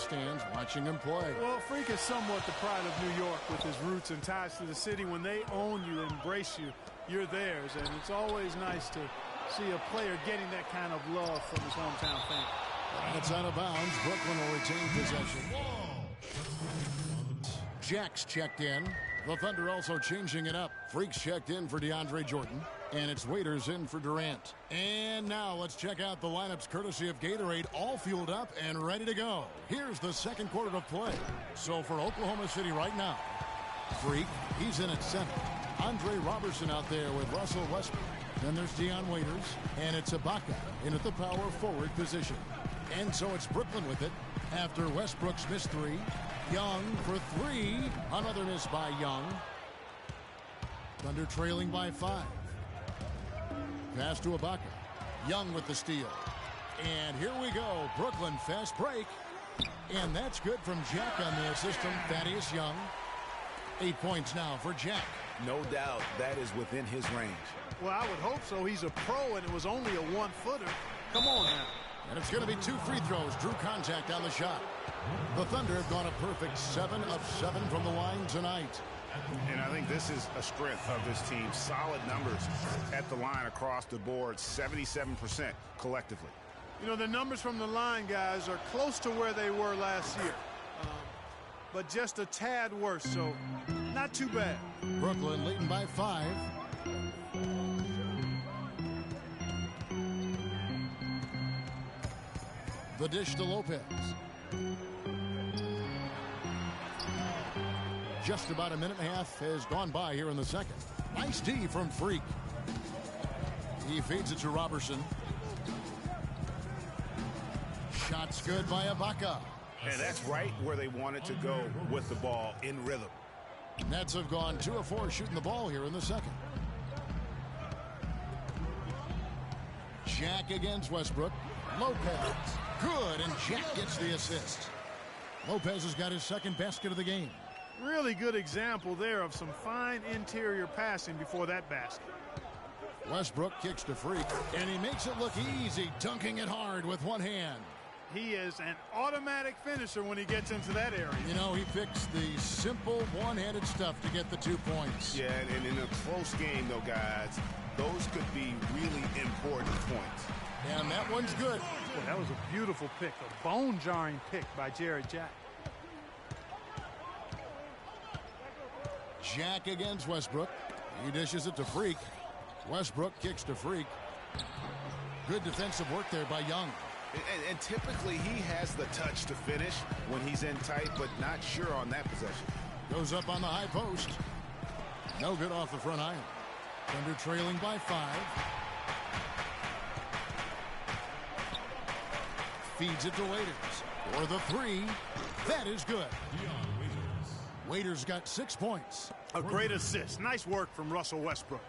stands watching him play. Well, Freak is somewhat the pride of New York with his roots and ties to the city. When they own you, embrace you, you're theirs. And it's always nice to see a player getting that kind of love from his hometown fans. It's out of bounds. Brooklyn will retain possession. Jack's checked in. The Thunder also changing it up. Freak's checked in for DeAndre Jordan. And it's Waiters in for Durant. And now let's check out the lineups courtesy of Gatorade, all fueled up and ready to go. Here's the second quarter of play. So for Oklahoma City right now, Freak, he's in at center. Andre Robertson out there with Russell Westbrook. Then there's Dion Waiters, and it's Ibaka in at the power forward position. And so it's Brooklyn with it after Westbrook's missed three. Young for three. Another miss by Young. Thunder trailing by 5. Pass to Ibaka. Young with the steal. And here we go. Brooklyn fast break. And that's good from Jack on the assistant, Thaddeus Young. 8 points now for Jack. No doubt that is within his range. Well, I would hope so. He's a pro, and it was only a one-footer. Come on now. And it's going to be 2 free throws. Drew contact on the shot. The Thunder have gone a perfect 7 of 7 from the line tonight. And I think this is a strength of this team. Solid numbers at the line across the board, 77% collectively. You know, the numbers from the line, guys, are close to where they were last year. But just a tad worse, so not too bad. Brooklyn leading by 5. The dish to Lopez. Just about a minute and a half has gone by here in the second. Nice D from Freak. He feeds it to Robertson. Shots good by Ibaka. And that's right where they wanted to go with the ball, in rhythm. Nets have gone 2 of 4 shooting the ball here in the second. Jack against Westbrook. Lopez. Good, and Jack gets the assist. Lopez has got his second basket of the game. Really good example there of some fine interior passing before that basket. Westbrook kicks to Freak, and he makes it look easy, dunking it hard with one hand. He is an automatic finisher when he gets into that area. You know, he picks the simple one-handed stuff to get the 2 points. Yeah, and in a close game, though, guys, those could be really important points. And that one's good. Boy, that was a beautiful pick, a bone-jarring pick by Jared Jack. Jack against Westbrook. He dishes it to Freak. Westbrook kicks to Freak. Good defensive work there by Young. And typically he has the touch to finish when he's in tight, but not sure on that possession. Goes up on the high post. No good off the front iron. Thunder trailing by 5. Feeds it to Waiters. For the 3. That is good. Waiters got 6 points. A great assist. Nice work from Russell Westbrook.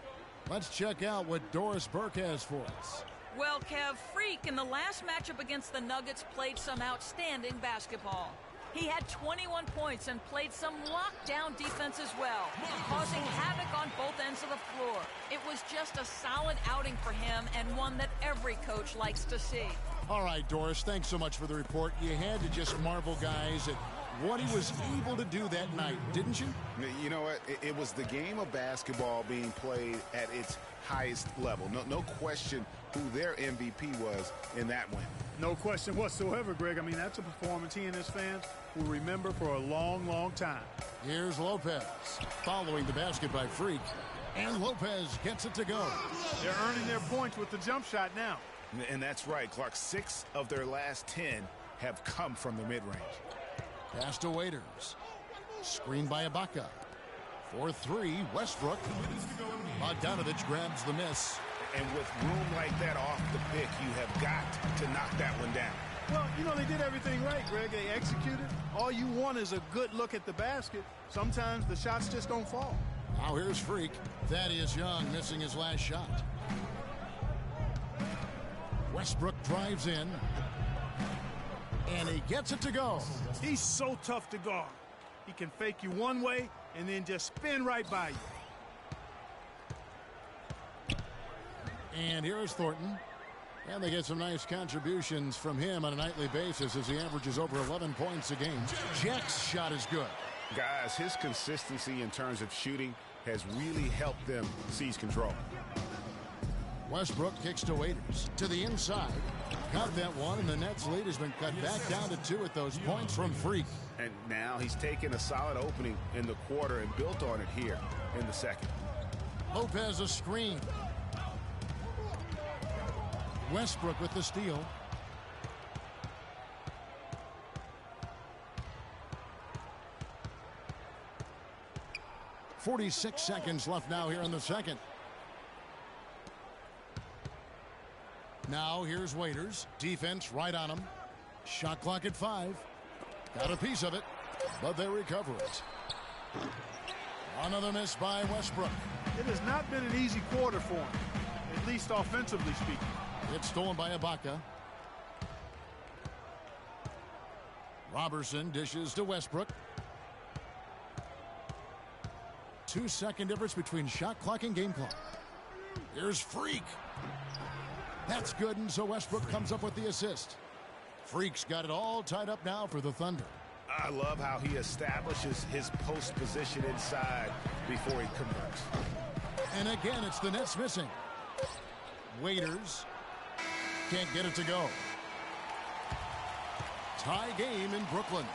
Let's check out what Doris Burke has for us. Well, Kev, Freak in the last matchup against the Nuggets played some outstanding basketball. He had 21 points and played some lockdown defense as well, causing havoc on both ends of the floor. It was just a solid outing for him and one that every coach likes to see. All right, Doris, thanks so much for the report. You had to just marvel, guys, at what he was able to do that night, didn't you? You know what? It was the game of basketball being played at its highest level. No question who their MVP was in that win. No question whatsoever, Greg. I mean, that's a performance he and his fans will remember for a long, long time. Here's Lopez following the basket by Freak. And Lopez gets it to go. They're earning their points with the jump shot now. And that's right, Clark. 6 of their last 10 have come from the mid-range. Pass to Waiters. Screen by Ibaka. 4-3, Westbrook. Bogdanovich grabs the miss. And with room like that off the pick, you have got to knock that one down. Well, you know, they did everything right, Greg. They executed. All you want is a good look at the basket. Sometimes the shots just don't fall. Now here's Freak. Thaddeus Young missing his last shot. Westbrook drives in. And he gets it to go. He's so tough to guard. He can fake you one way and then just spin right by you. And here is Thornton. And they get some nice contributions from him on a nightly basis as he averages over 11 points a game. Jack's shot is good. Guys, his consistency in terms of shooting has really helped them seize control. Westbrook kicks to Waiters. To the inside. Got that one, and the Nets' lead has been cut back down to 2 with those points from Freak. And now he's taken a solid opening in the quarter and built on it here in the second. Lopez a screen. Westbrook with the steal. .46 seconds left now here in the second. Now here's Waiters. Defense right on him. Shot clock at 5. Got a piece of it, but they recover it. Another miss by Westbrook. It has not been an easy quarter for him, at least offensively speaking. It's stolen by Ibaka. Robertson dishes to Westbrook. 2-second difference between shot clock and game clock. Here's Freak. That's good, and so Westbrook comes up with the assist. Freak's got it all tied up now for the Thunder. I love how he establishes his post position inside before he converts. And again, it's the Nets missing. Waiters can't get it to go. Tie game in Brooklyn.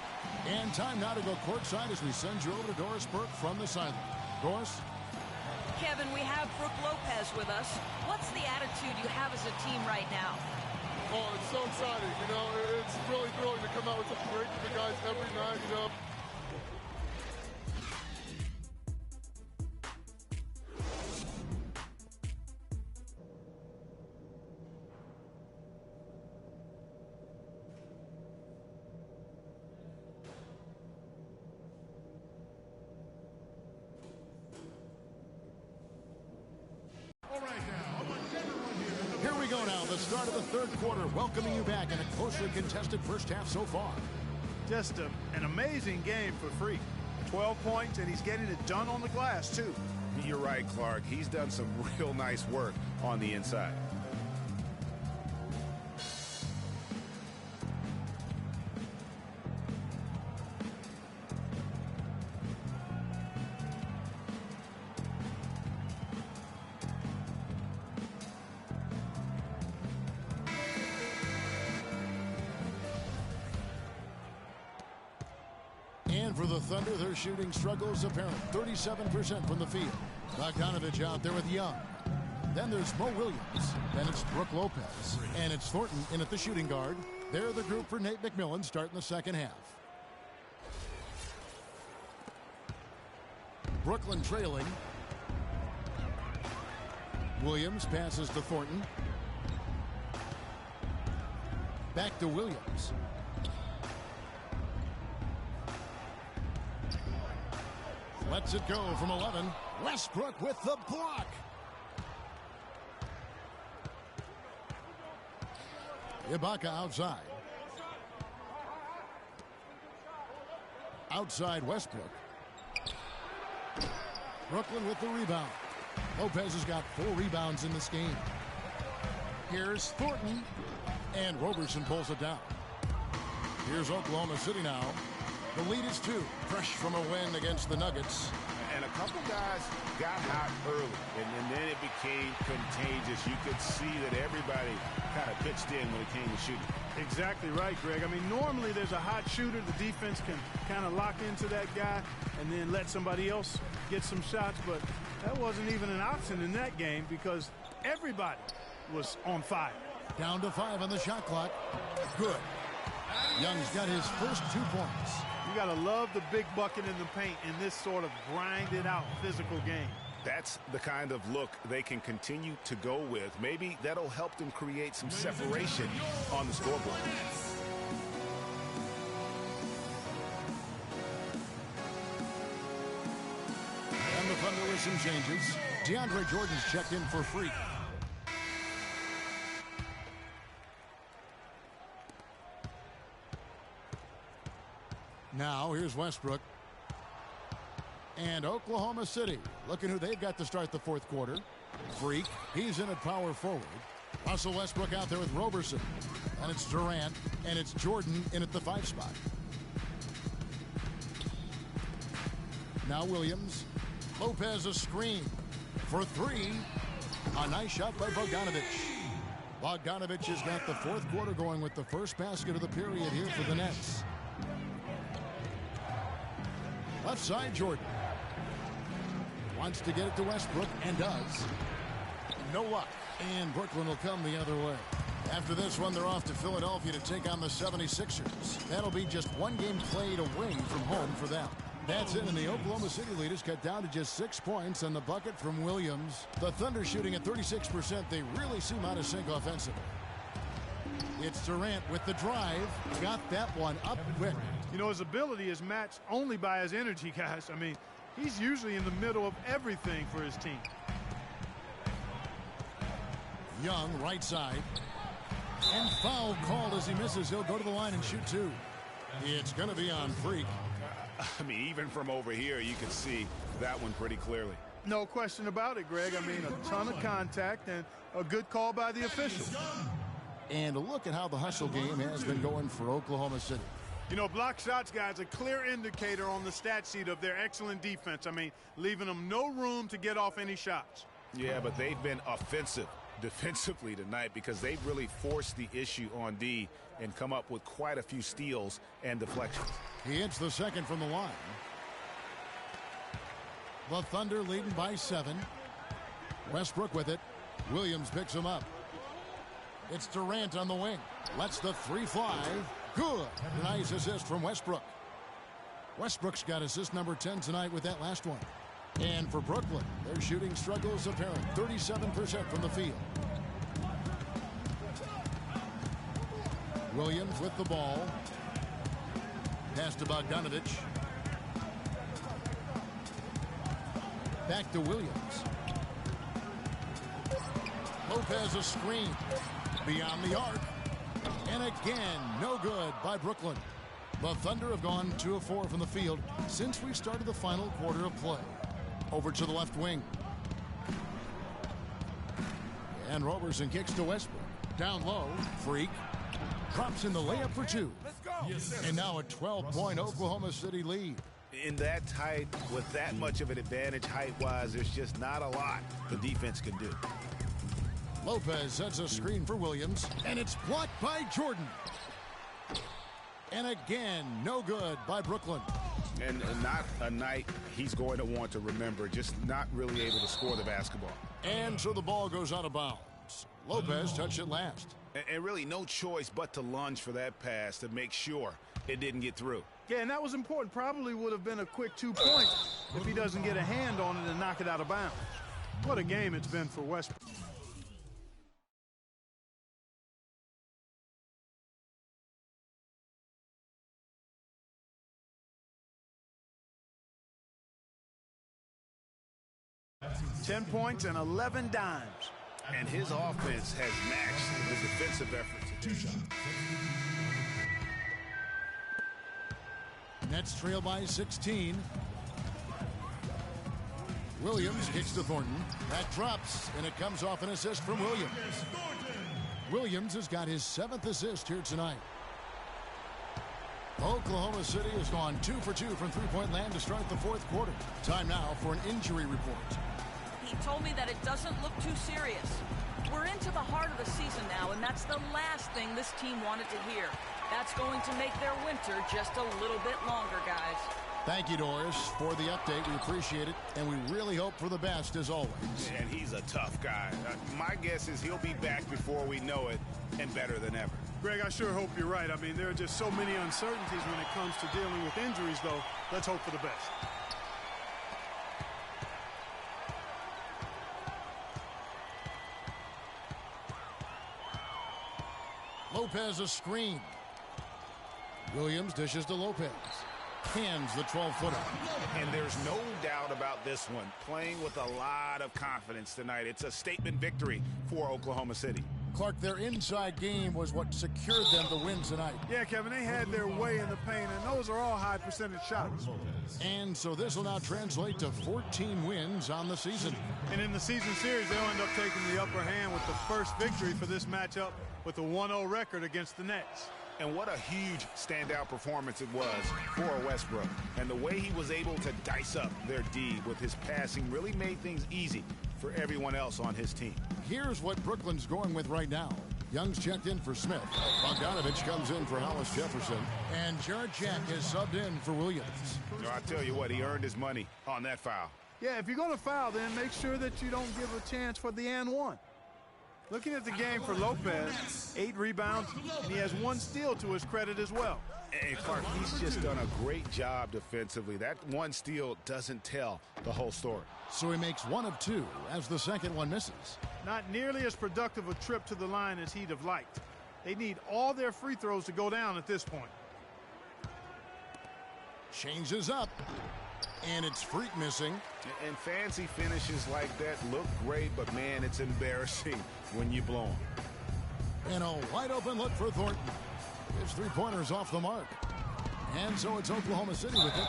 And time now to go courtside as we send you over to Doris Burke from the sideline. Doris? Kevin, we have Brooke Lopez with us. What's the attitude you have as a team right now? Oh, it's so exciting, you know. It's really thrilling to come out with such great group of guys every night, you know. Here we go now, the start of the third quarter, welcoming you back in a closely contested first half so far. Just an amazing game for Freak. 12 points, and he's getting it done on the glass, too. You're right, Clark. He's done some real nice work on the inside. And for the Thunder, their shooting struggle is apparent. 37% from the field. Bogdanovich out there with Young. Then there's Mo Williams. Then it's Brooke Lopez. And it's Thornton in at the shooting guard. They're the group for Nate McMillan starting the second half. Brooklyn trailing. Williams passes to Thornton. Back to Williams. Lets it go from 11. Westbrook with the block. Ibaka outside. Outside Westbrook. Brooklyn with the rebound. Lopez has got 4 rebounds in this game. Here's Thornton. And Robertson pulls it down. Here's Oklahoma City now. The lead is 2. Fresh from a win against the Nuggets. And a couple guys got hot early, and then it became contagious. You could see that everybody kind of pitched in when it came to shooting. Exactly right, Greg. I mean, normally there's a hot shooter. The defense can kind of lock into that guy and then let somebody else get some shots. But that wasn't even an option in that game because everybody was on fire. Down to 5 on the shot clock. Good. Young's got his first 2 points. You got to love the big bucket in the paint in this sort of grinded out physical game. That's the kind of look they can continue to go with. Maybe that'll help them create some separation on the scoreboard. And the Thunder with some changes. DeAndre Jordan's checked in for Freak. Now here's Westbrook. And Oklahoma City looking who they've got to start the fourth quarter. Freak, he's in at power forward. Russell Westbrook out there with Roberson. And it's Durant. And it's Jordan in at the 5 spot. Now Williams. Lopez a screen for 3. A nice shot by Bogdanovic. Bogdanovic has got the 4th quarter going with the first basket of the period here for the Nets. Left side, Jordan. Wants to get it to Westbrook and does. No luck. And Brooklyn will come the other way. After this one, they're off to Philadelphia to take on the 76ers. That'll be just 1 game played away from home for them. That's it, and the Oklahoma City lead is cut down to just 6 points and the bucket from Williams. The Thunder shooting at 36%. They really seem out of sync offensively. It's Durant with the drive. Got that one up quick. You know, his ability is matched only by his energy, guys. I mean, he's usually in the middle of everything for his team. Young, right side. And foul called as he misses. He'll go to the line and shoot 2. It's going to be on Freak. I mean, even from over here, you can see that one pretty clearly. No question about it, Greg. I mean, a ton of contact and a good call by the official. And look at how the hustle game has been going for Oklahoma City. You know, block shots, guys, a clear indicator on the stat sheet of their excellent defense. I mean, leaving them no room to get off any shots. Yeah, but they've been offensive defensively tonight because they've really forced the issue on D and come up with quite a few steals and deflections. He hits the second from the line. The Thunder leading by 7. Westbrook with it. Williams picks him up. It's Durant on the wing. Lets the 3 fly. Good. Nice assist from Westbrook. Westbrook's got assist number 10 tonight with that last one. And for Brooklyn, their shooting struggles apparent. 37% from the field. Williams with the ball. Pass to Bogdanovic. Back to Williams. Lopez a screen. Beyond the arc. And again, no good by Brooklyn. The Thunder have gone 2 of 4 from the field since we started the final quarter of play. Over to the left wing. And Roberson kicks to Westbrook. Down low. Freak. Drops in the layup for 2. Let's go. And now a 12-point Oklahoma City lead. In that tight, with that much of an advantage height-wise, there's just not a lot the defense can do. Lopez sets a screen for Williams. And it's blocked by Jordan. And again, no good by Brooklyn. And not a night he's going to want to remember, just not really able to score the basketball. And so the ball goes out of bounds. Lopez touched it last. And really no choice but to lunge for that pass to make sure it didn't get through. Yeah, and that was important. Probably would have been a quick 2 points if he doesn't get a hand on it and knock it out of bounds. What a game it's been for Westbrook. $10 points and 11 dimes. And his offense has matched the defensive effort to 2 shots. Nets trail by 16. Williams kicks to Thornton. That drops, and it comes off an assist from Williams. Williams has got his 7th assist here tonight. Oklahoma City has gone 2 for 2 from three-point land to start the 4th quarter. Time now for an injury report. He told me that it doesn't look too serious. We're into the heart of the season now, and that's the last thing this team wanted to hear. That's going to make their winter just a little bit longer, guys. Thank you, Doris, for the update. We appreciate it, and we really hope for the best as always. And he's a tough guy. My guess is he'll be back before we know it, and better than ever. Greg, I sure hope you're right. I mean, there are just so many uncertainties when it comes to dealing with injuries, though. Let's hope for the best. Lopez a screen. Williams dishes to Lopez. Hands the 12-footer. And there's no doubt about this one. Playing with a lot of confidence tonight. It's a statement victory for Oklahoma City. Clark, their inside game was what secured them the win tonight. Yeah, Kevin, they had their way in the paint, and those are all high percentage shots. And so this will now translate to 14 wins on the season. And in the season series, they'll end up taking the upper hand with the first victory for this matchup with a 1-0 record against the Nets. And what a huge standout performance it was for Westbrook. And the way he was able to dice up their D with his passing really made things easy for everyone else on his team. Here's what Brooklyn's going with right now. Young's checked in for Smith. Bogdanovich comes in for Hollis Jefferson. And Jared Jack is subbed in for Williams. You know, I tell you what, he earned his money on that foul. Yeah, if you're going to foul, then make sure that you don't give a chance for the and one. Looking at the game for Lopez, 8 rebounds, and he has 1 steal to his credit as well. And Clark, he's just done a great job defensively. That 1 steal doesn't tell the whole story. So he makes 1 of 2 as the second one misses. Not nearly as productive a trip to the line as he'd have liked. They need all their free throws to go down at this point. Changes up. And it's Freak missing. And fancy finishes like that look great, but man, it's embarrassing when you blow them. And a wide open look for Thornton. His 3-pointers off the mark. And so it's Oklahoma City with it.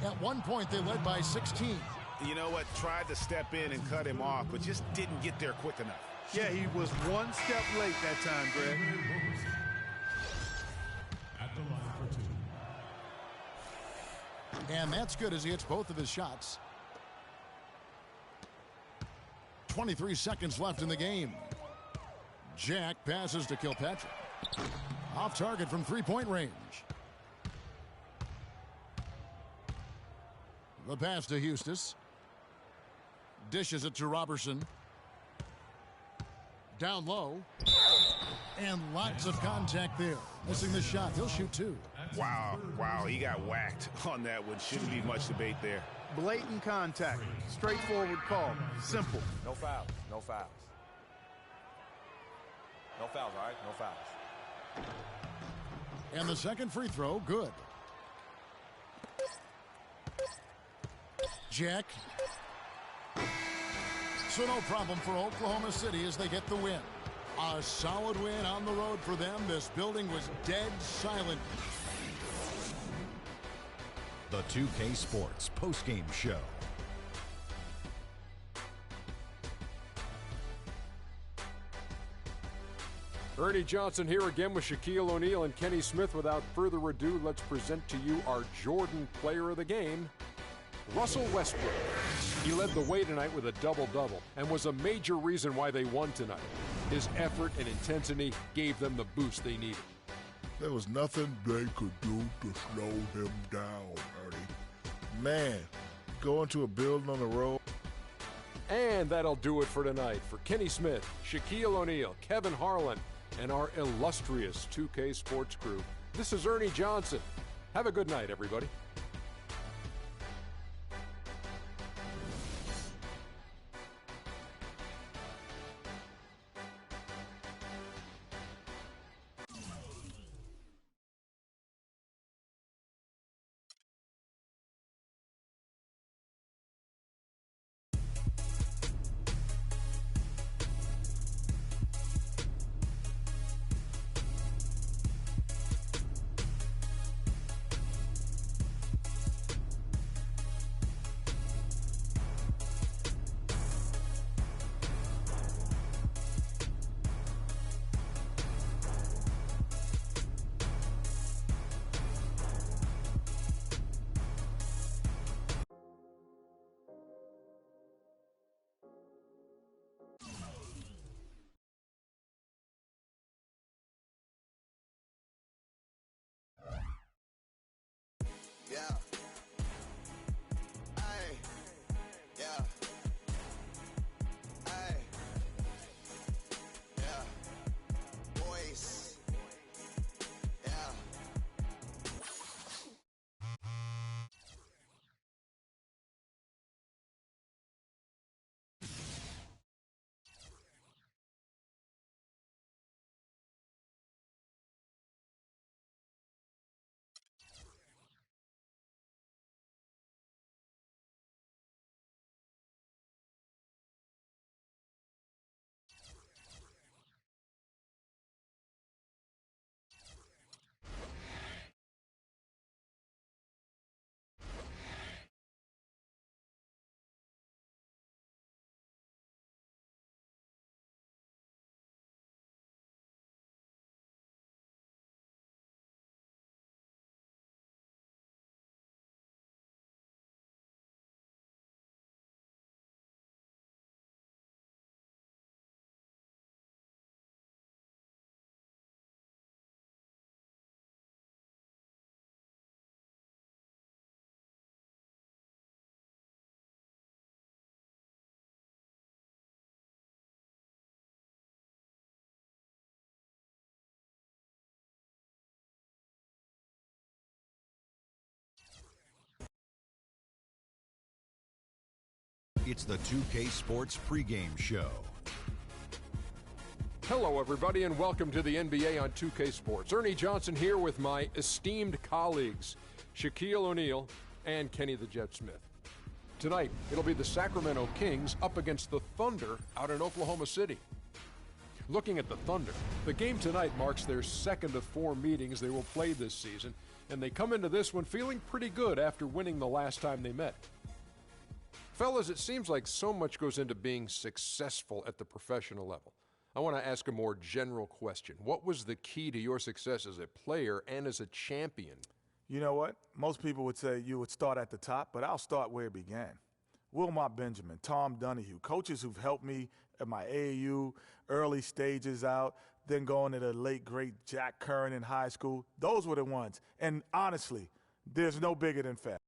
At one point, they led by 16. You know what? Tried to step in and cut him off, but just didn't get there quick enough. Yeah, he was 1 step late that time, Greg. At the line for 2. And that's good as he hits both of his shots. 23 seconds left in the game. Jack passes to Kilpatrick. Off target from 3-point range. The pass to Eustis. Dishes it to Robertson. Down low. And lots of contact there. Missing the shot. He'll shoot 2. Wow, he got whacked on that one. Shouldn't be much debate there. Blatant contact. Straightforward call. Simple. No fouls. No fouls. No fouls, all right? No fouls. And the second free throw, good. Jack. So no problem for Oklahoma City as they get the win. A solid win on the road for them. This building was dead silent. The 2K Sports postgame show. Ernie Johnson here again with Shaquille O'Neal and Kenny Smith. Without further ado, let's present to you our Jordan player of the game, Russell Westbrook. He led the way tonight with a double-double and was a major reason why they won tonight. His effort and intensity gave them the boost they needed. There was nothing they could do to slow him down, Ernie. Man, going to a building on the road. And that'll do it for tonight. For Kenny Smith, Shaquille O'Neal, Kevin Harlan, and our illustrious 2K Sports crew, this is Ernie Johnson. Have a good night, everybody. It's the 2K Sports pregame show. Hello, everybody, and welcome to the NBA on 2K Sports. Ernie Johnson here with my esteemed colleagues, Shaquille O'Neal and Kenny the Jet Smith. Tonight, it'll be the Sacramento Kings up against the Thunder out in Oklahoma City. Looking at the Thunder, the game tonight marks their second of 4 meetings they will play this season, and they come into this one feeling pretty good after winning the last time they met. Fellas, it seems like so much goes into being successful at the professional level. I want to ask a more general question. What was the key to your success as a player and as a champion? You know what? Most people would say you would start at the top, but I'll start where it began. Wilmot Benjamin, Tom Donahue, coaches who've helped me at my AAU, early stages out, then going to the late, great Jack Curran in high school. Those were the ones. And honestly, there's no bigger than Fab.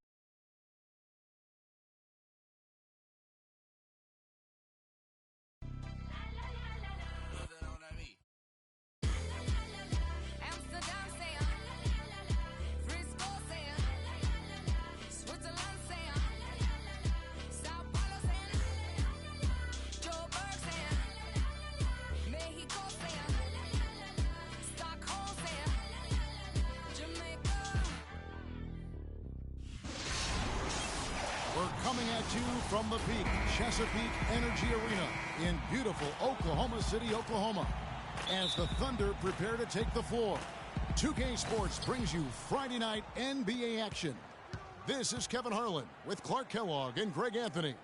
Coming at you from the peak, Chesapeake Energy Arena in beautiful Oklahoma City, Oklahoma, as the Thunder prepare to take the floor. 2K Sports brings you Friday night NBA action. This is Kevin Harlan with Clark Kellogg and Greg Anthony.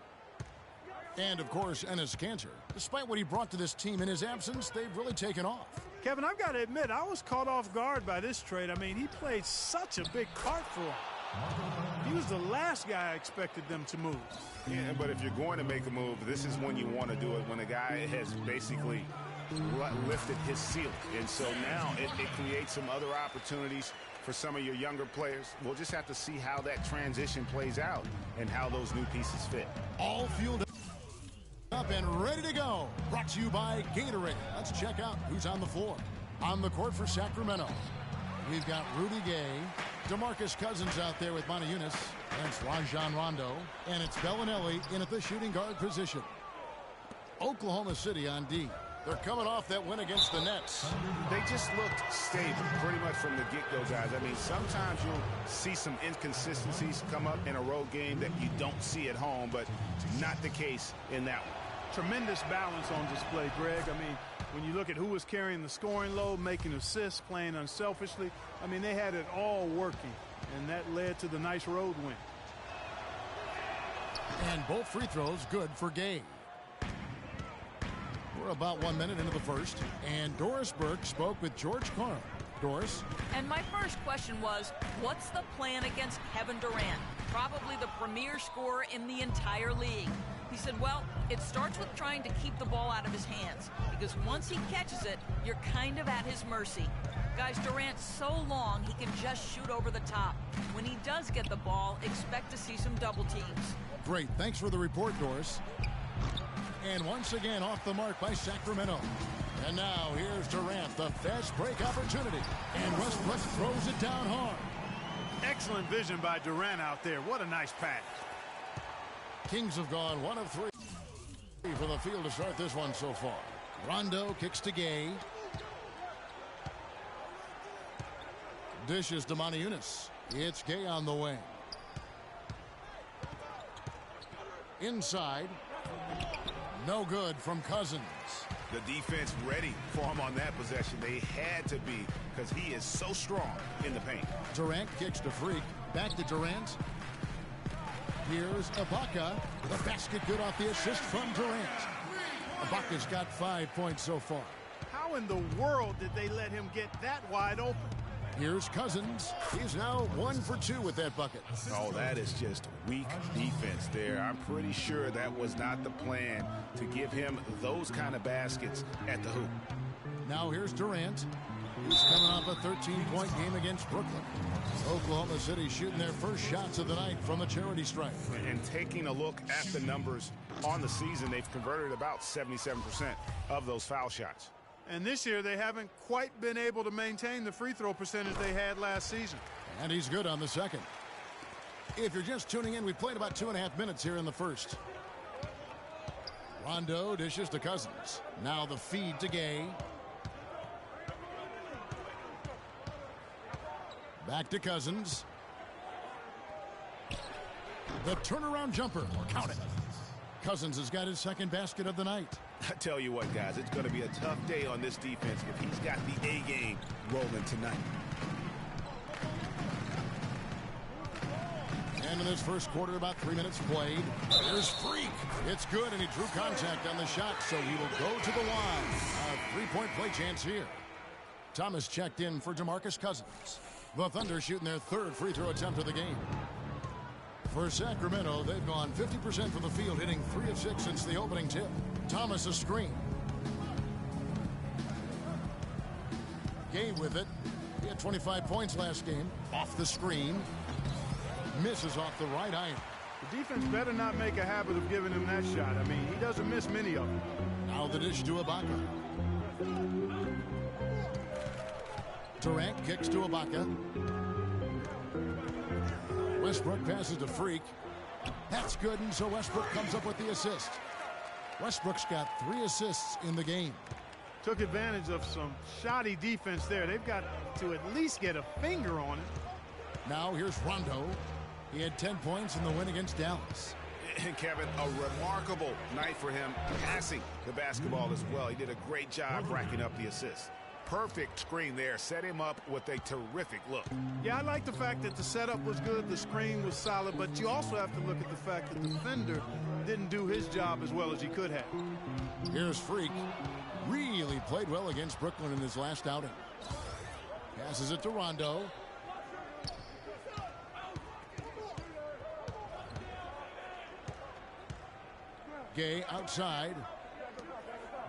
And, of course, Enes Kanter. Despite what he brought to this team in his absence, they've really taken off. Kevin, I've got to admit, I was caught off guard by this trade. I mean, he played such a big part for him. He was the last guy I expected them to move. Yeah, but if you're going to make a move, this is when you want to do it, when a guy has basically lifted his ceiling. And so now it creates some other opportunities for some of your younger players. We'll just have to see how that transition plays out and how those new pieces fit. All fueled up and ready to go. Brought to you by Gatorade. Let's check out who's on the floor. On the court for Sacramento, we've got Rudy Gay, DeMarcus Cousins out there with Montejunas. That's Rajon Rondo. And it's Bellinelli in at the shooting guard position. Oklahoma City on D. They're coming off that win against the Nets. They just looked stable pretty much from the get-go, guys. I mean, sometimes you'll see some inconsistencies come up in a road game that you don't see at home, but not the case in that one. Tremendous balance on display, Greg. I mean, when you look at who was carrying the scoring load, making assists, playing unselfishly, I mean, they had it all working, and that led to the nice road win. And both free throws good for Gay. We're about 1 minute into the first, and Doris Burke spoke with George Karl. Doris? And my first question was, what's the plan against Kevin Durant? Probably the premier scorer in the entire league. He said, well, it starts with trying to keep the ball out of his hands, because once he catches it, you're kind of at his mercy. Guys, Durant's so long, he can just shoot over the top. When he does get the ball, expect to see some double teams. Great. Thanks for the report, Doris. And once again, off the mark by Sacramento. And now here's Durant, the fast break opportunity. And Westbrook throws it down hard. Excellent vision by Durant out there. What a nice pass. Kings have gone 1 of 3 from the field to start this one so far. Rondo kicks to Gay. Dishes to Montejunas. It's Gay on the wing. Inside. No good from Cousins. The defense ready for him on that possession. They had to be, because he is so strong in the paint. Durant kicks to Freak. Back to Durant. Here's Ibaka. The basket good off the assist from Durant. Ibaka's got 5 points so far. How in the world did they let him get that wide open? Here's Cousins. He's now 1 for 2 with that bucket. Oh, that is just weak defense there. I'm pretty sure that was not the plan to give him those kind of baskets at the hoop. Now here's Durant. He's coming off a 13-point game against Brooklyn. Oklahoma City shooting their first shots of the night from the charity stripe. And taking a look at the numbers on the season, they've converted about 77% of those foul shots. And this year, they haven't quite been able to maintain the free throw percentage they had last season. And he's good on the second. If you're just tuning in, we've played about 2.5 minutes here in the first. Rondo dishes to Cousins. Now the feed to Gay. Back to Cousins. The turnaround jumper. Count it. Cousins has got his second basket of the night. I tell you what, guys, it's going to be a tough day on this defense, but he's got the A game rolling tonight. And in this first quarter, about 3 minutes played. Here's Freak. It's good, and he drew contact on the shot, so he will go to the line. A three-point play chance here. Thomas checked in for DeMarcus Cousins. The Thunder shooting their third free throw attempt of the game. For Sacramento, they've gone 50% from the field, hitting 3 of 6 since the opening tip. Thomas a screen. Gay with it. He had 25 points last game. Off the screen. Misses off the right iron. The defense better not make a habit of giving him that shot. I mean, he doesn't miss many of them. Now the dish to Ibaka. Durant kicks to Ibaka. Westbrook passes to Freak. That's good, and so Westbrook comes up with the assist. Westbrook's got 3 assists in the game. Took advantage of some shoddy defense there. They've got to at least get a finger on it. Now here's Rondo. He had 10 points in the win against Dallas. And Kevin, a remarkable night for him passing the basketball as well. He did a great job racking up the assists. Perfect screen there. Set him up with a terrific look. Yeah, I like the fact that the setup was good, the screen was solid, but you also have to look at the fact that the defender didn't do his job as well as he could have. Here's Freak. Really played well against Brooklyn in his last outing. Passes it to Rondo. Gay outside.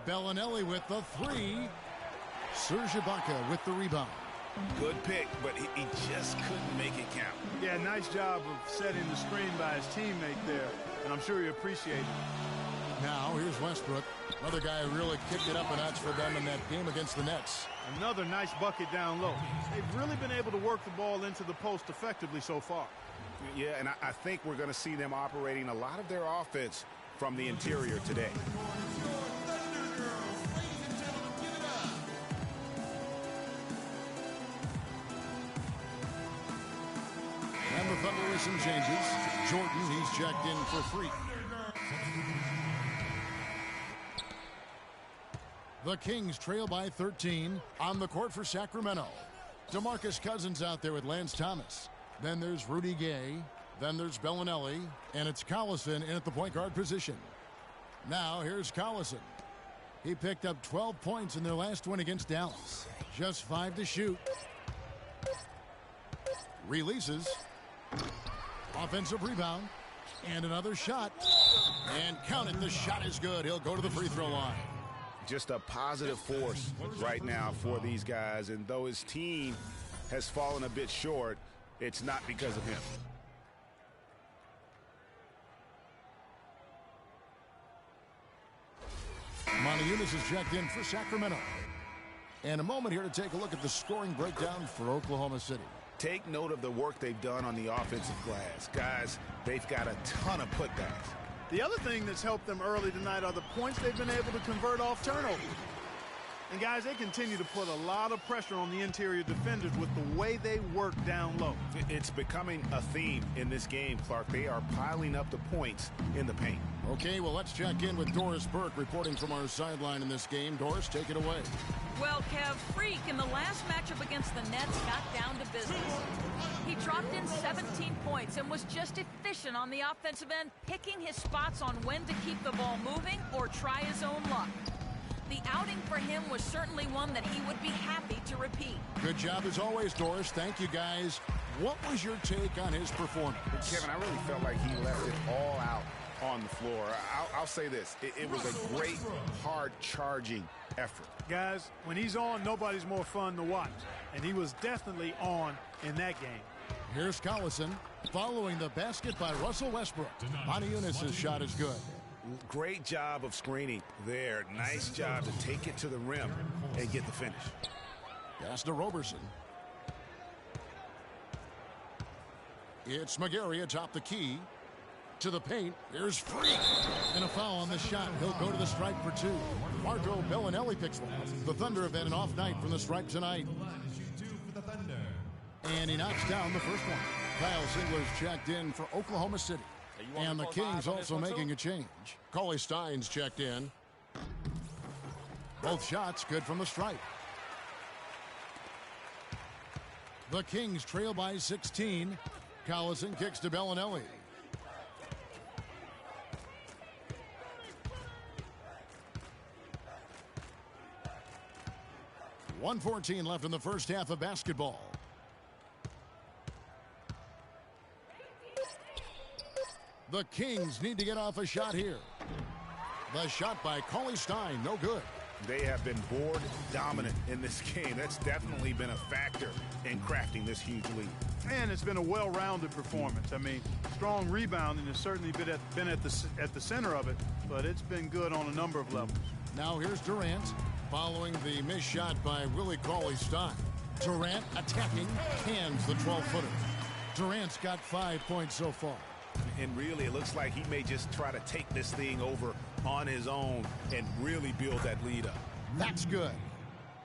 Bellinelli with the 3. Serge Ibaka with the rebound. Good pick, but he just couldn't make it count. Yeah, nice job of setting the screen by his teammate there, and I'm sure he appreciated it. Now here's Westbrook. Another guy who really kicked it up a notch for them in that game against the Nets. Another nice bucket down low. They've really been able to work the ball into the post effectively so far. Yeah, and I think we're going to see them operating a lot of their offense from the interior today. And the Thunder with some changes. Jordan, he's checked in for Freak. The Kings trail by 13 on the court for Sacramento. DeMarcus Cousins out there with Lance Thomas. Then there's Rudy Gay. Then there's Bellinelli. And it's Collison in at the point guard position. Now here's Collison. He picked up 12 points in their last win against Dallas. Just 5 to shoot. Releases. Offensive rebound. And another shot. And count it, the shot is good. He'll go to the free throw line. Just a positive force right now for these guys. And though his team has fallen a bit short, it's not because of him. Montezumas is checked in for Sacramento. And a moment here to take a look at the scoring breakdown for Oklahoma City. Take note of the work they've done on the offensive glass. Guys, they've got a ton of putbacks. The other thing that's helped them early tonight are the points they've been able to convert off turnovers. And guys, they continue to put a lot of pressure on the interior defenders with the way they work down low. It's becoming a theme in this game, Clark. They are piling up the points in the paint. Okay, well, let's check in with Doris Burke reporting from our sideline in this game. Doris, take it away. Well, Kev, Freak in the last matchup against the Nets got down to business. He dropped in 17 points and was just efficient on the offensive end, picking his spots on when to keep the ball moving or try his own luck. The outing for him was certainly one that he would be happy to repeat. Good job as always, Doris. Thank you, guys. What was your take on his performance? Kevin, I really felt like he left it all out on the floor. I'll say this. It was a great, hard charging effort. Guys, when he's on, nobody's more fun to watch. And he was definitely on in that game. Here's Collison following the basket by Russell Westbrook. Montezumas' shot is good. Great job of screening there. Nice job to take it to the rim and get the finish. Pass to Roberson. It's McGarry atop the key. to the paint. Here's Freak. And a foul on the shot. He'll go to the stripe for 2. Marco Bellinelli picks one. The Thunder have had an off night from the stripe tonight. And he knocks down the first one. Kyle Singler's checked in for Oklahoma City. And the Kings also making a change. Cauley Stein's checked in. Both shots good from the stripe. The Kings trail by 16. Collison kicks to Bellinelli. .114 left in the first half of basketball. The Kings need to get off a shot here. The shot by Cauley Stein, no good. They have been board dominant in this game. That's definitely been a factor in crafting this huge lead. And it's been a well-rounded performance. I mean, strong rebounding has certainly been at the center of it, but it's been good on a number of levels. Now here's Durant following the missed shot by Willie Cauley Stein. Durant attacking, hands the 12-footer. Durant's got 5 points so far. And really, it looks like he may just try to take this thing over on his own and really build that lead up. That's good.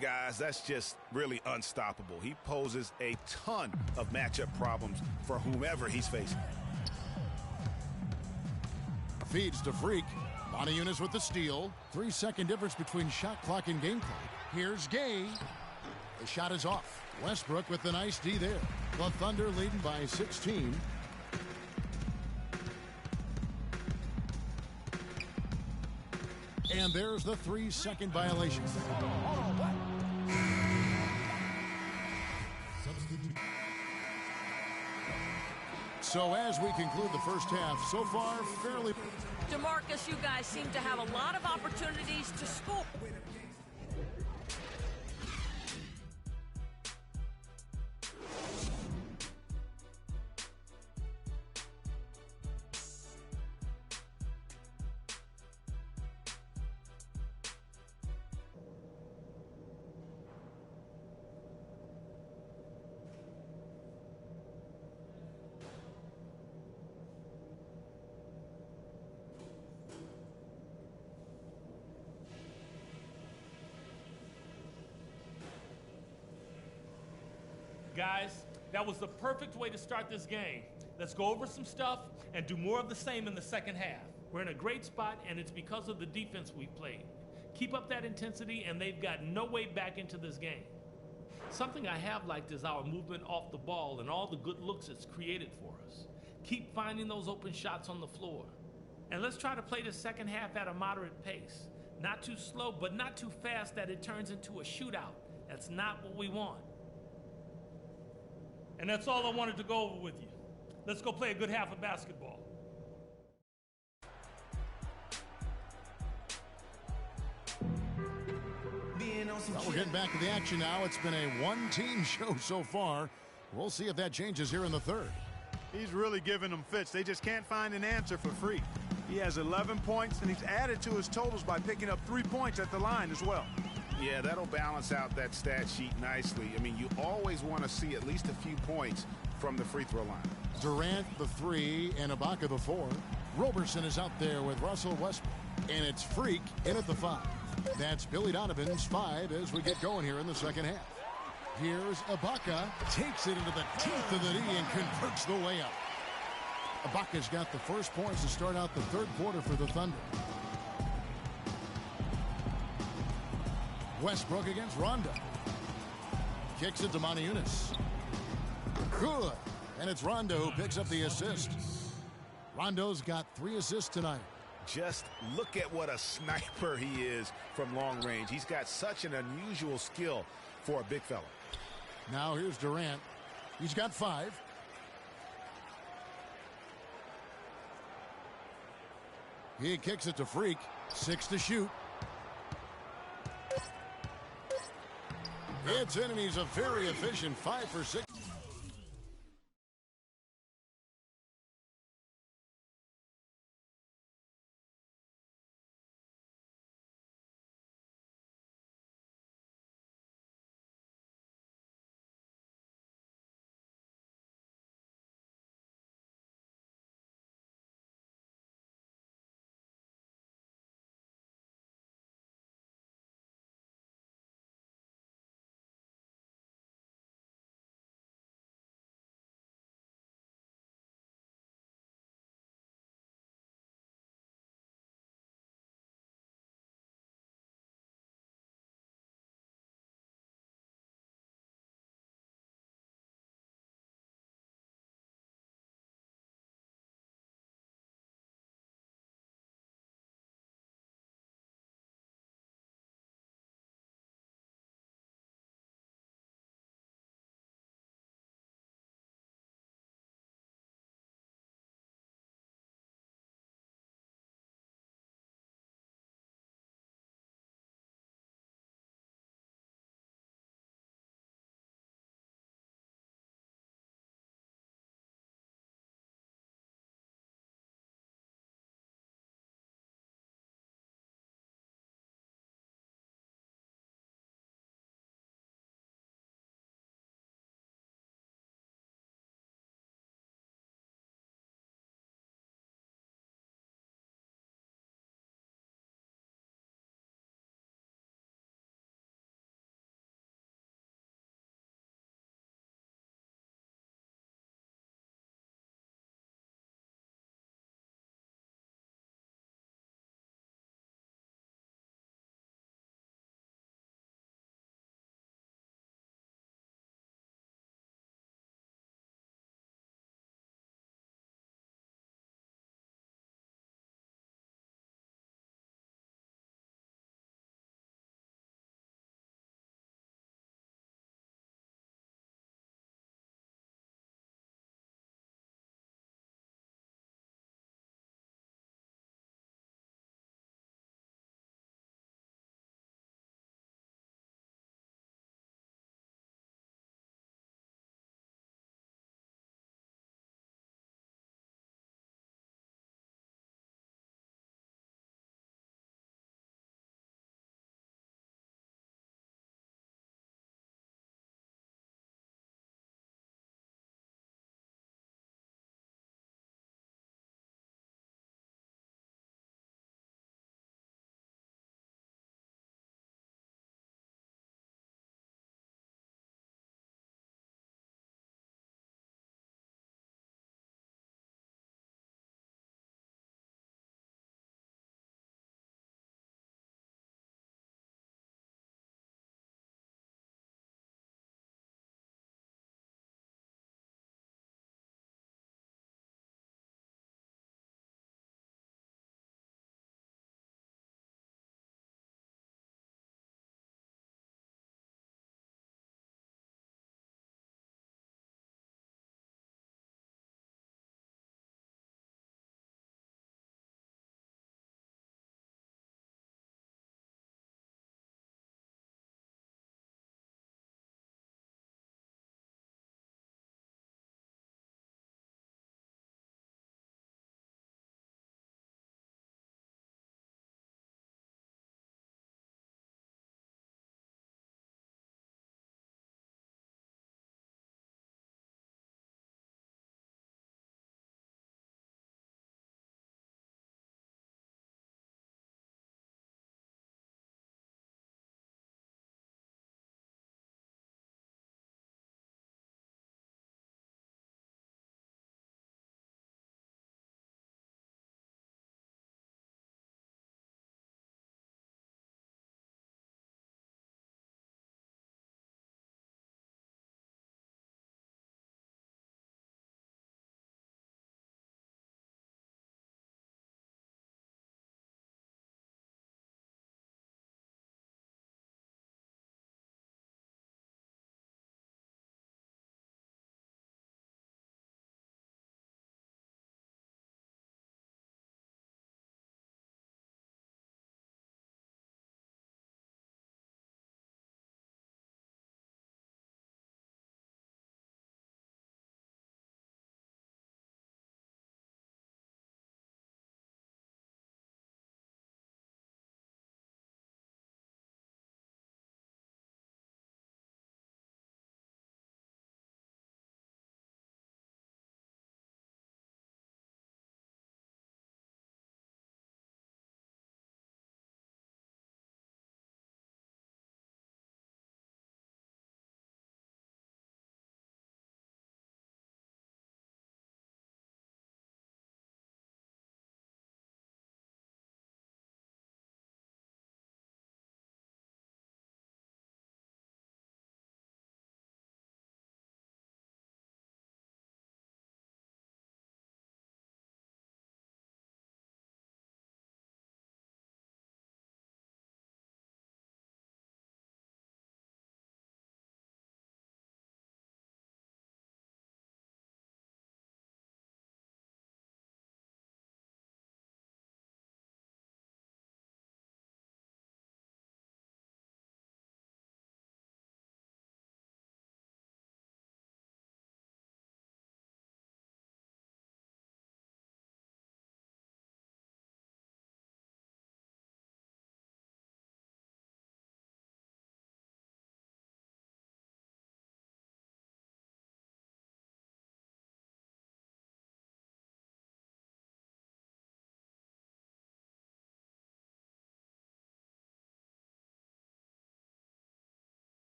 Guys, that's just really unstoppable. He poses a ton of matchup problems for whomever he's facing. Feeds to Freak. Moniunas with the steal. 3-second difference between shot clock and game clock. Here's Gay. The shot is off. Westbrook with the nice D there. The Thunder leading by 16. And there's the 3-second violation. So as we conclude the first half, so far fairly... DeMarcus, you guys seem to have a lot of opportunities to score. Guys, that was the perfect way to start this game. Let's go over some stuff and do more of the same in the second half. We're in a great spot, and it's because of the defense we've played. Keep up that intensity, and they've got no way back into this game. Something I have liked is our movement off the ball and all the good looks it's created for us. Keep finding those open shots on the floor. And let's try to play the second half at a moderate pace. Not too slow, but not too fast that it turns into a shootout. That's not what we want. And that's all I wanted to go over with you. Let's go play a good half of basketball. Well, we're getting back to the action now. It's been a one-team show so far. We'll see if that changes here in the third. He's really giving them fits. They just can't find an answer for Freak. He has 11 points, and he's added to his totals by picking up 3 points at the line as well. Yeah, that'll balance out that stat sheet nicely. I mean, you always want to see at least a few points from the free throw line. Durant the 3 and Ibaka the 4. Roberson is out there with Russell Westbrook. And it's Freak in at the 5. That's Billy Donovan's 5 as we get going here in the second half. Here's Ibaka, takes it into the teeth of the knee and converts the layup. Ibaka's got the first points to start out the third quarter for the Thunder. Westbrook against Rondo. Kicks it to Moniunas. Good. And it's Rondo who picks up the assist. Rondo's got 3 assists tonight. Just look at what a sniper he is from long range. He's got such an unusual skill for a big fella. Now here's Durant. He's got 5. He kicks it to Freak. 6 to shoot. It's in, and he's a very efficient 5 for 6.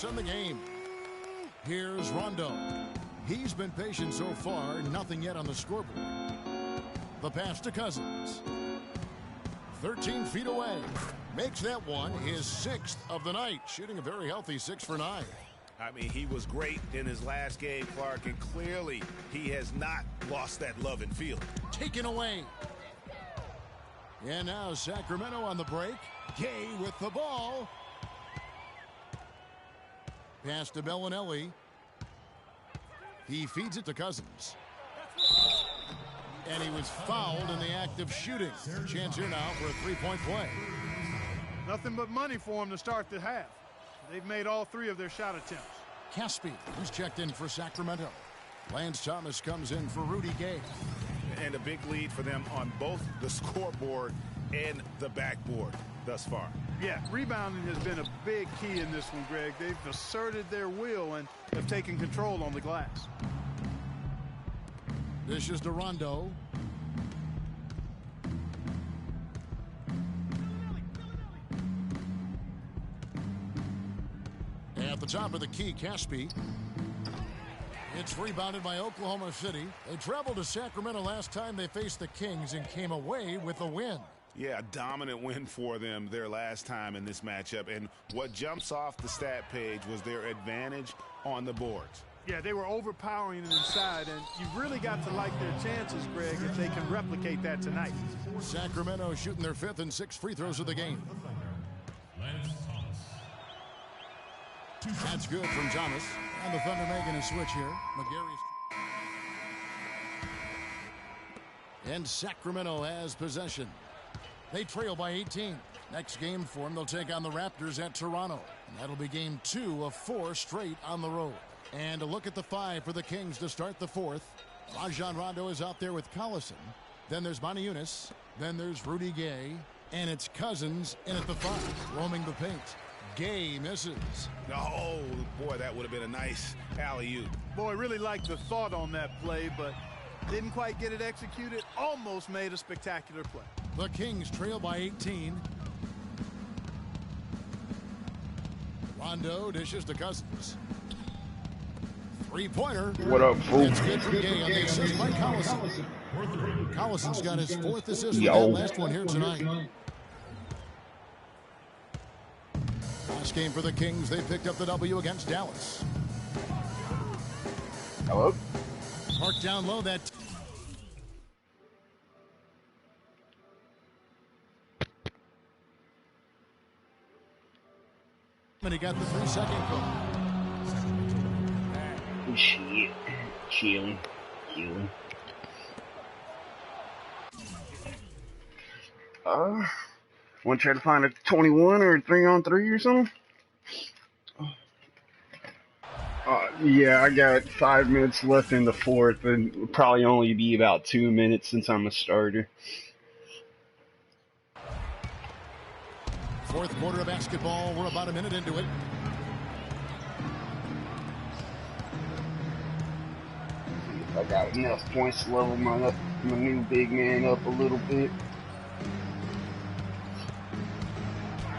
in the game. Here's Rondo. He's been patient so far, nothing yet on the scoreboard. The pass to Cousins. 13 feet away. Makes that one his 6th of the night, shooting a very healthy 6 for 9. I mean, he was great in his last game, Clark, and clearly he has not lost that love and feel. Taken away. And now Sacramento on the break. Gay with the ball. Pass to Bellinelli. He feeds it to Cousins. And he was fouled in the act of shooting. Chance here now for a three-point play. Nothing but money for him to start the half. They've made all 3 of their shot attempts. Caspi, who's checked in for Sacramento. Lance Thomas comes in for Rudy Gay. And a big lead for them on both the scoreboard and the backboard thus far. Yeah, rebounding has been a big key in this one, Greg. They've asserted their will and have taken control on the glass. This is to Rondo. At the top of the key, Caspi. It's rebounded by Oklahoma City. They traveled to Sacramento last time they faced the Kings and came away with a win. Yeah, a dominant win for them their last time in this matchup. And what jumps off the stat page was their advantage on the boards. Yeah, they were overpowering inside, and you've really got to like their chances, Greg, if they can replicate that tonight. Sacramento shooting their 5th and 6th free throws of the game. That's good from Thomas. And the Thunder making a switch here. McGarry's. And Sacramento has possession. They trail by 18. Next game for them, they'll take on the Raptors at Toronto. And that'll be game 2 of 4 straight on the road. And a look at the 5 for the Kings to start the 4th. Rajon Rondo is out there with Collison. Then there's Monty Eunice. Then there's Rudy Gay. And it's Cousins in at the 5, roaming the paint. Gay misses. Oh, boy, that would have been a nice alley-oop. Boy, really liked the thought on that play, but didn't quite get it executed. Almost made a spectacular play. The Kings trail by 18. Rondo dishes to Cousins. Three-pointer. What up, fool? It's good for Gay on the assist by Collison. Collison's got his 4th assist with that last one here tonight. Last game for the Kings, they picked up the W against Dallas. Hello? Mark down low that. And he got the 3-second call. Shit. Chilling. Want to try to find a 21 or a 3-on-3 or something? Yeah, I got 5 minutes left in the 4th, and it'll probably only be about 2 minutes since I'm a starter. 4th quarter of basketball. We're about a minute into it. I got enough points to level my new big man up a little bit.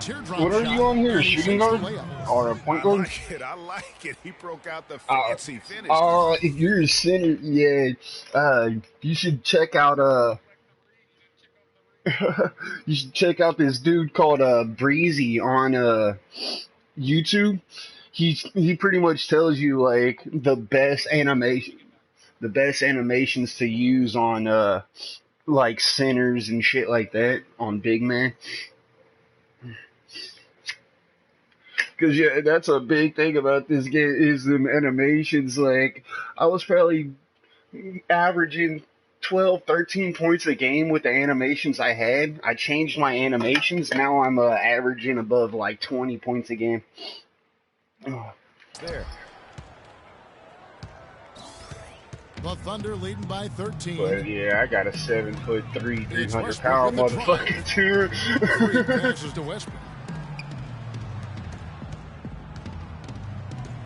What are you on here, shooting guard or a point guard? I like it. He broke out the fancy finish. If you're a center, yeah, you should check out you should check out this dude called Breezy on YouTube. He pretty much tells you like the best animations to use on like centers and shit like that on big man. Because, yeah, that's a big thing about this game is the animations. Like, I was probably averaging 12, 13 points a game with the animations I had. I changed my animations. Now I'm averaging above, like, 20 points a game. There. The Thunder leading by 13. But, yeah, I got a 7'3", 300-power motherfucker, too. 3 passes to Westbrook.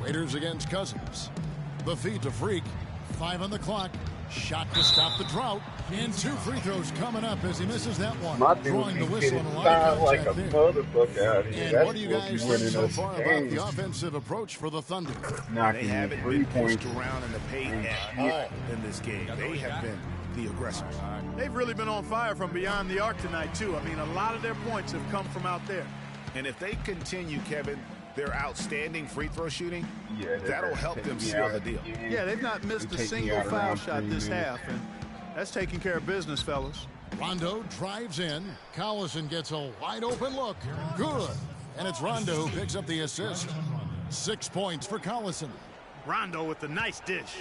Raiders against Cousins. The feed to Freak. 5 on the clock. Shot to stop the drought. And 2 free throws coming up as he misses that one. My dude Drawing the be whistle getting on a lot of fouled like a contact there. motherfucker out here. And That's what do you supposed to guys be think winning so us far about games. the offensive approach for the Thunder? They Knocking haven't 3 been pushed points. around in the paint at all in this game. They have been the aggressors. They've really been on fire from beyond the arc tonight, too. I mean, a lot of their points have come from out there. And if they continue, Kevin, their outstanding free throw shooting, Yeah, that'll help them seal the deal. Yeah, they've not missed a single foul shot this half, and that's taking care of business, fellas. Rondo drives in. Collison gets a wide open look. Good. And it's Rondo who picks up the assist. 6 points for Collison. Rondo with the nice dish.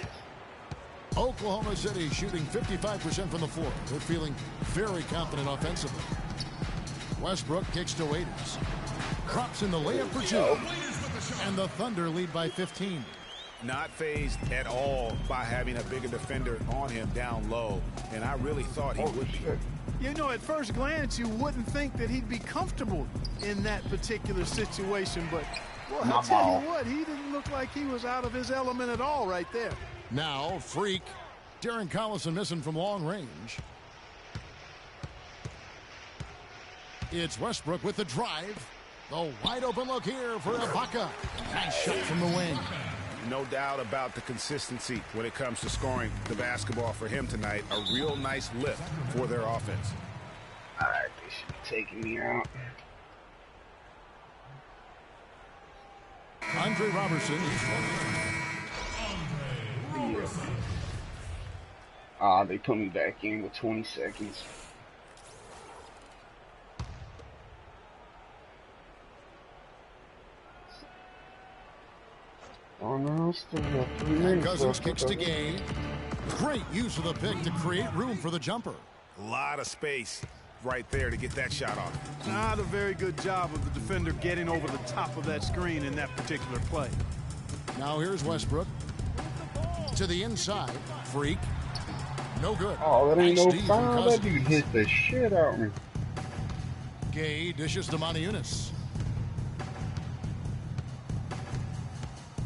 Oklahoma City shooting 55% from the floor. They're feeling very confident offensively. Westbrook kicks to Waiters. Drops in the layup for 2. And the Thunder lead by 15. Not phased at all by having a bigger defender on him down low. And I really thought he would be. You know, at first glance, you wouldn't think that he'd be comfortable in that particular situation. But, well, I'll tell you what, he didn't look like he was out of his element at all right there. Now, freak. Darren Collison missing from long range. It's Westbrook with the drive. The wide open look here for Ibaka. Nice shot from the wing. No doubt about the consistency when it comes to scoring the basketball for him tonight. A real nice lift for their offense. All right, they should be taking me out. Andre Robertson. They put me back in with 20 seconds. Oh no, still got 3 minutes. Cousins kicks to Gay. Great use of the pick to create room for the jumper. A lot of space right there to get that shot off. Not a very good job of the defender getting over the top of that screen in that particular play. Now here's Westbrook. To the inside. Freak. No good. Oh, that ain't Nice no D from foul. That Cousins. dude hit the shit out of me. Gay dishes to Moniunas.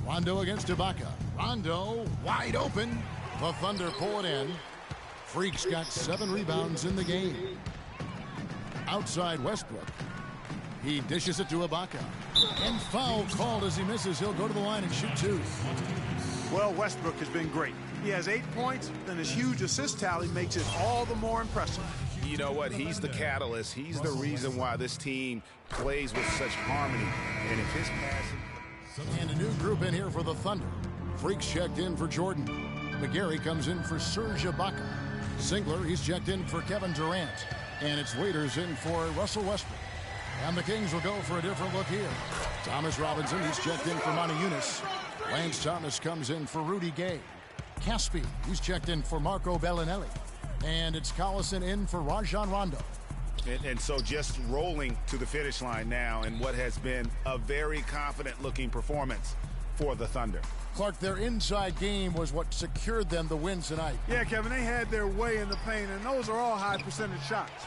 Rondo against Ibaka. Rondo wide open. The Thunder pull it in. Freak's got 7 rebounds in the game. Outside Westbrook. He dishes it to Ibaka. And foul called as he misses. He'll go to the line and shoot 2. Well, Westbrook has been great. He has 8 points, then his huge assist tally makes it all the more impressive. You know what? He's the catalyst. He's the reason why this team plays with such harmony. And if his passing... And a new group in here for the Thunder. Freaks checked in for Jordan. McGarry comes in for Serge Ibaka. Singler, he's checked in for Kevin Durant. And it's Waiters in for Russell Westbrook. And the Kings will go for a different look here. Thomas Robinson, he's checked in for Moniunas. Lance Thomas comes in for Rudy Gay. Caspi, he's checked in for Marco Bellinelli. And it's Collison in for Rajon Rondo. And so just rolling to the finish line now in what has been a very confident-looking performance for the Thunder. Clark, their inside game was what secured them the win tonight. Yeah, Kevin, they had their way in the paint, and those are all high-percentage shots.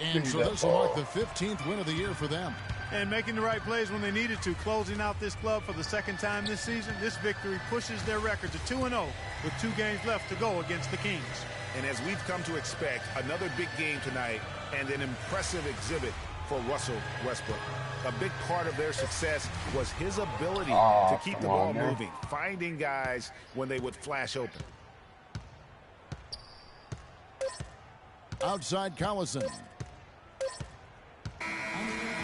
And so this will mark the 15th win of the year for them. And making the right plays when they needed to, closing out this club for the 2nd time this season. This victory pushes their record to 2-0 with 2 games left to go against the Kings. And as we've come to expect, another big game tonight and an impressive exhibit for Russell Westbrook. A big part of their success was his ability to keep the ball moving, finding guys when they would flash open. Outside Collison.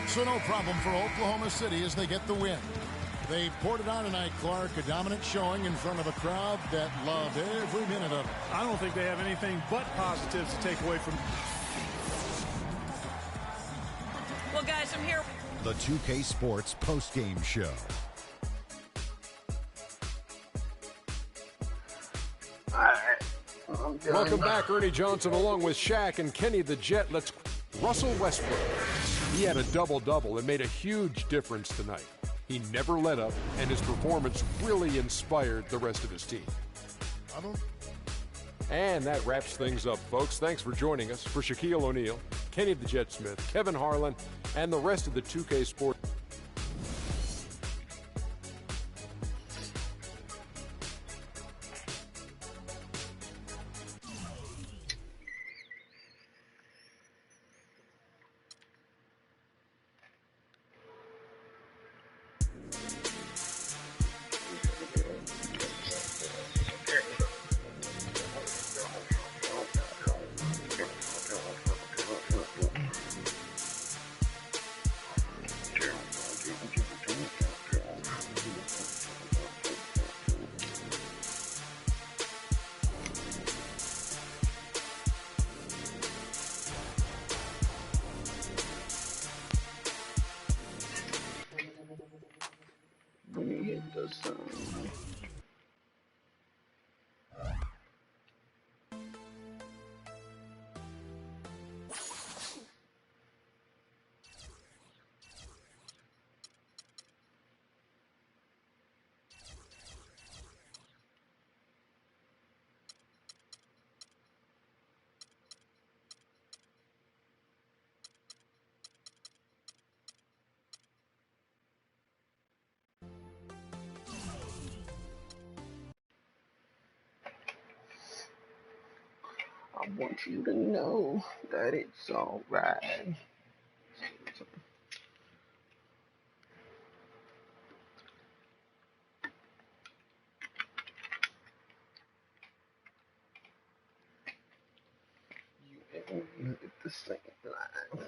So no problem for Oklahoma City as they get the win. They poured it on tonight, Clark. A dominant showing in front of a crowd that loved every minute of it. I don't think they have anything but positives to take away from. Well, guys, I'm here. The 2K Sports postgame show. All right. Welcome back, Ernie Johnson, along with Shaq and Kenny the Jet. Russell Westbrook. He had a double-double and made a huge difference tonight. He never let up, and his performance really inspired the rest of his team. And that wraps things up, folks. Thanks for joining us. For Shaquille O'Neal, Kenny the Jet Smith, Kevin Harlan, and the rest of the 2K Sports. the sun. I want you to know that it's alright. You and me at the same line.